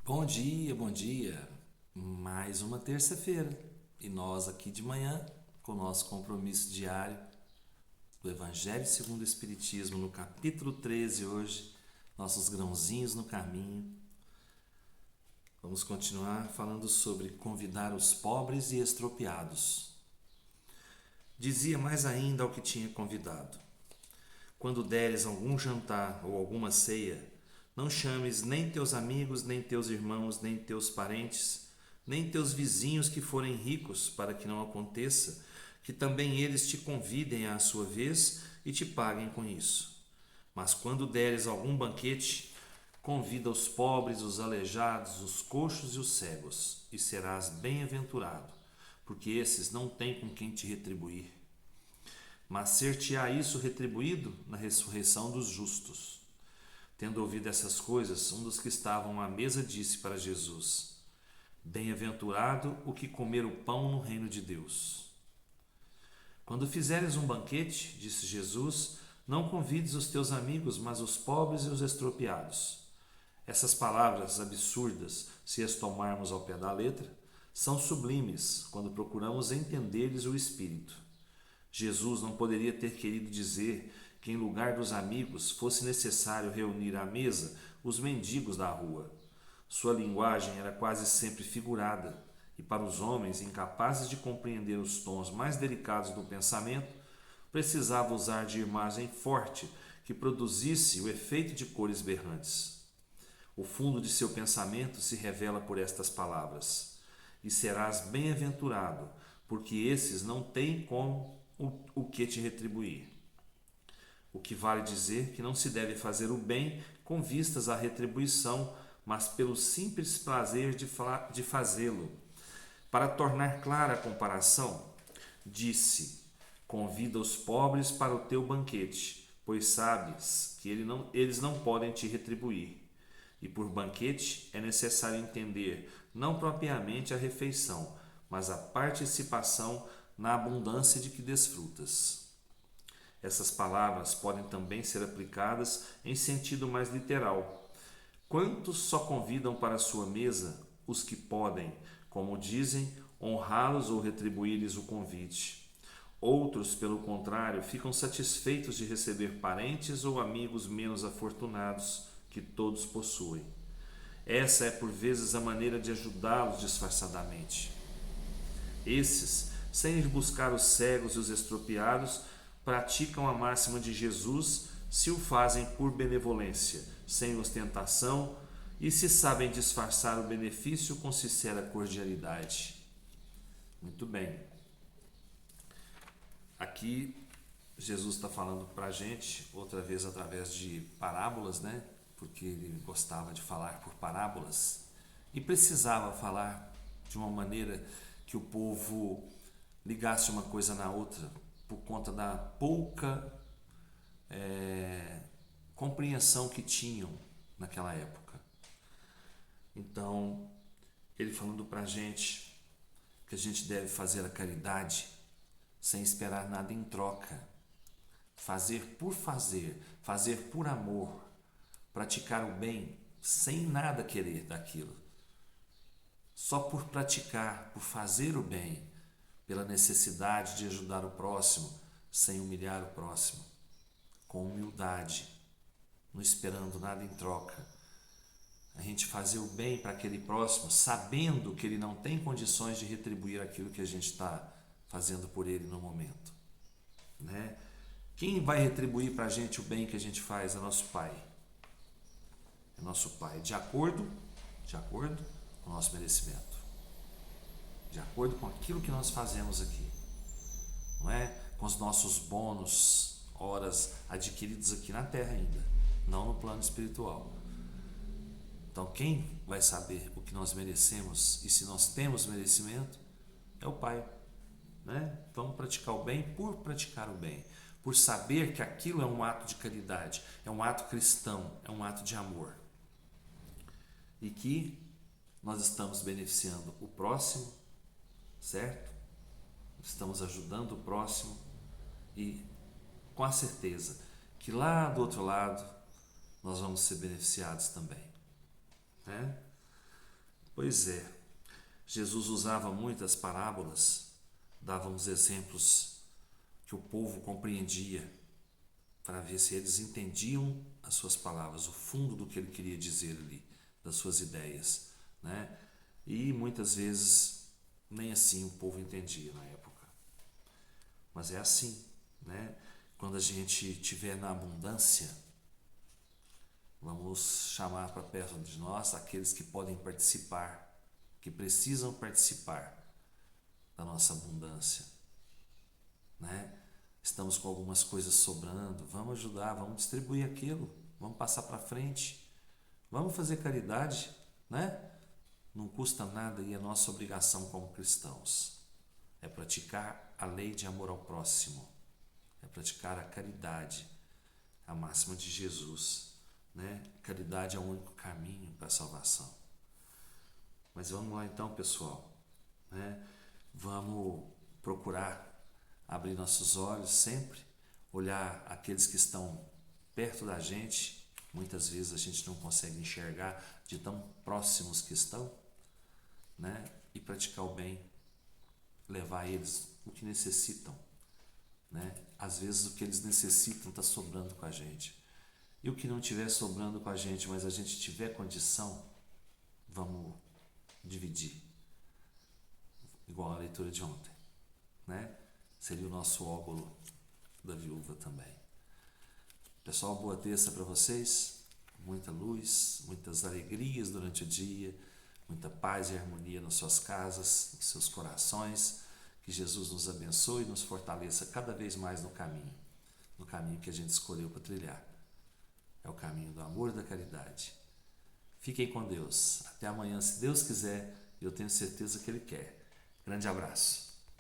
Bom dia, bom dia. Mais uma terça-feira e nós aqui de manhã com o nosso compromisso diário do Evangelho segundo o Espiritismo, no capítulo 13 hoje, nossos grãozinhos no caminho. Vamos continuar falando sobre convidar os pobres e estropiados. Dizia mais ainda ao que tinha convidado: quando deres algum jantar ou alguma ceia, não chames nem teus amigos, nem teus irmãos, nem teus parentes, nem teus vizinhos que forem ricos, para que não aconteça que também eles te convidem à sua vez e te paguem com isso. Mas quando deres algum banquete, convida os pobres, os aleijados, os coxos e os cegos, e serás bem-aventurado, porque esses não têm com quem te retribuir. Mas ser-te-á isso retribuído na ressurreição dos justos. Tendo ouvido essas coisas, um dos que estavam à mesa disse para Jesus: bem-aventurado o que comer o pão no reino de Deus. Quando fizeres um banquete, disse Jesus, não convides os teus amigos, mas os pobres e os estropiados. Essas palavras absurdas, se as tomarmos ao pé da letra, são sublimes quando procuramos entender-lhes o espírito. Jesus não poderia ter querido dizer que em lugar dos amigos fosse necessário reunir à mesa os mendigos da rua. Sua linguagem era quase sempre figurada, e para os homens incapazes de compreender os tons mais delicados do pensamento, precisava usar de imagem forte que produzisse o efeito de cores berrantes. O fundo de seu pensamento se revela por estas palavras: e serás bem-aventurado, porque esses não têm como o que te retribuir. O que vale dizer que não se deve fazer o bem com vistas à retribuição, mas pelo simples prazer de fazê-lo. Para tornar clara a comparação, disse: convida os pobres para o teu banquete, pois sabes que eles não podem te retribuir. E por banquete é necessário entender não propriamente a refeição, mas a participação na abundância de que desfrutas. Essas palavras podem também ser aplicadas em sentido mais literal. Quantos só convidam para a sua mesa os que podem, como dizem, honrá-los ou retribuir-lhes o convite? Outros, pelo contrário, ficam satisfeitos de receber parentes ou amigos menos afortunados que todos possuem. Essa é por vezes a maneira de ajudá-los disfarçadamente. Esses, sem ir buscar os cegos e os estropiados, praticam a máxima de Jesus se o fazem por benevolência, sem ostentação, e se sabem disfarçar o benefício com sincera cordialidade. Muito bem. Aqui Jesus está falando para a gente, outra vez através de parábolas, né? Porque ele gostava de falar por parábolas e precisava falar de uma maneira que o povo ligasse uma coisa na outra, por conta da pouca compreensão que tinham naquela época. Então, ele falando para a gente que a gente deve fazer a caridade sem esperar nada em troca, fazer por amor, praticar o bem sem nada querer daquilo, só por praticar, por fazer o bem, pela necessidade de ajudar o próximo, sem humilhar o próximo, com humildade, não esperando nada em troca. A gente fazer o bem para aquele próximo, sabendo que ele não tem condições de retribuir aquilo que a gente está fazendo por ele no momento, né? Quem vai retribuir para a gente o bem que a gente faz? É nosso Pai. É nosso Pai, de acordo com o nosso merecimento, de acordo com aquilo que nós fazemos aqui, não é? Com os nossos bônus, horas adquiridos aqui na Terra ainda, não no plano espiritual. Então quem vai saber o que nós merecemos e se nós temos merecimento é o Pai, né? Vamos praticar o bem por praticar o bem, por saber que aquilo é um ato de caridade, é um ato cristão, é um ato de amor, e que nós estamos beneficiando o próximo, certo? Estamos ajudando o próximo e com a certeza que lá do outro lado nós vamos ser beneficiados também, né? Pois é, Jesus usava muitas parábolas, dava uns exemplos que o povo compreendia, para ver se eles entendiam as suas palavras, o fundo do que ele queria dizer ali, das suas ideias, né? E muitas vezes nem assim o povo entendia na época. Mas é assim, né? Quando a gente estiver na abundância, vamos chamar para perto de nós aqueles que podem participar, que precisam participar da nossa abundância, né? Estamos com algumas coisas sobrando, vamos ajudar, vamos distribuir aquilo, vamos passar para frente, vamos fazer caridade, né? Não custa nada e é nossa obrigação como cristãos. É praticar a lei de amor ao próximo, é praticar a caridade, a máxima de Jesus, né? Caridade é o único caminho para a salvação. Mas vamos lá então, pessoal, né? Vamos procurar abrir nossos olhos sempre, olhar aqueles que estão perto da gente. Muitas vezes a gente não consegue enxergar de tão próximos que estão, né? E praticar o bem, levar a eles o que necessitam, né? Às vezes o que eles necessitam está sobrando com a gente. E o que não estiver sobrando com a gente, mas a gente tiver condição, vamos dividir. Igual a leitura de ontem, né? Seria o nosso óbolo da viúva também. Pessoal, boa terça para vocês. Muita luz, muitas alegrias durante o dia, muita paz e harmonia nas suas casas, nos seus corações. Que Jesus nos abençoe e nos fortaleça cada vez mais no caminho que a gente escolheu para trilhar. É o caminho do amor e da caridade. Fiquem com Deus. Até amanhã, se Deus quiser, e eu tenho certeza que Ele quer. Grande abraço.